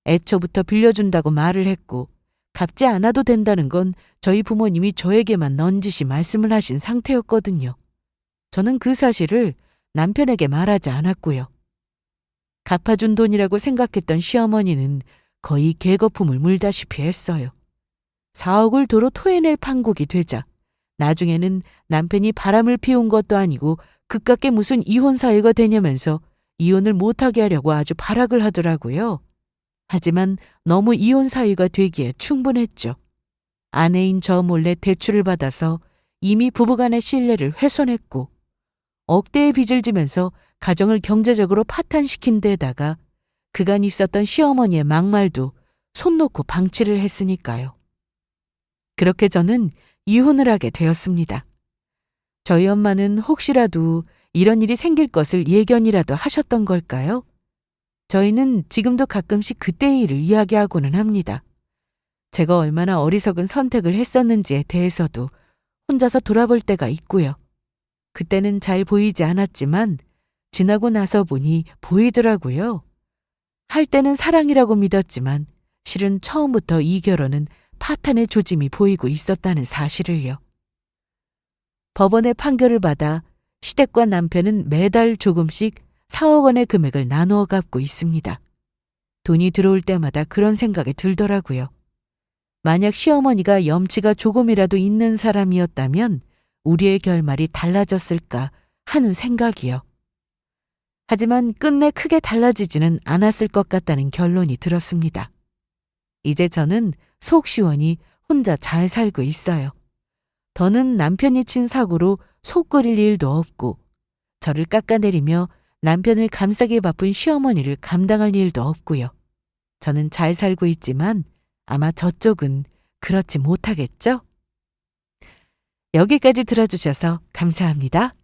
애초부터 빌려준다고 말을 했고 갚지 않아도 된다는 건 저희 부모님이 저에게만 넌지시 말씀을 하신 상태였거든요. 저는 그 사실을 남편에게 말하지 않았고요. 갚아준 돈이라고 생각했던 시어머니는 거의 개거품을 물다시피 했어요. 4억을 도로 토해낼 판국이 되자 나중에는 남편이 바람을 피운 것도 아니고 그깟게 무슨 이혼 사유가 되냐면서 이혼을 못하게 하려고 아주 발악을 하더라고요. 하지만 너무 이혼 사유가 되기에 충분했죠. 아내인 저 몰래 대출을 받아서 이미 부부간의 신뢰를 훼손했고 억대의 빚을 지면서 가정을 경제적으로 파탄시킨 데다가 그간 있었던 시어머니의 막말도 손 놓고 방치를 했으니까요. 그렇게 저는 이혼을 하게 되었습니다. 저희 엄마는 혹시라도 이런 일이 생길 것을 예견이라도 하셨던 걸까요? 저희는 지금도 가끔씩 그때의 일을 이야기하고는 합니다. 제가 얼마나 어리석은 선택을 했었는지에 대해서도 혼자서 돌아볼 때가 있고요. 그때는 잘 보이지 않았지만 지나고 나서 보니 보이더라고요. 할 때는 사랑이라고 믿었지만 실은 처음부터 이 결혼은 파탄의 조짐이 보이고 있었다는 사실을요. 법원의 판결을 받아 시댁과 남편은 매달 조금씩 4억 원의 금액을 나누어 갚고 있습니다. 돈이 들어올 때마다 그런 생각이 들더라고요. 만약 시어머니가 염치가 조금이라도 있는 사람이었다면 우리의 결말이 달라졌을까 하는 생각이요. 하지만 끝내 크게 달라지지는 않았을 것 같다는 결론이 들었습니다. 이제 저는 속 시원히 혼자 잘 살고 있어요. 더는 남편이 친 사고로 속 끓일 일도 없고 저를 깎아내리며 남편을 감싸기 바쁜 시어머니를 감당할 일도 없고요. 저는 잘 살고 있지만 아마 저쪽은 그렇지 못하겠죠? 여기까지 들어주셔서 감사합니다.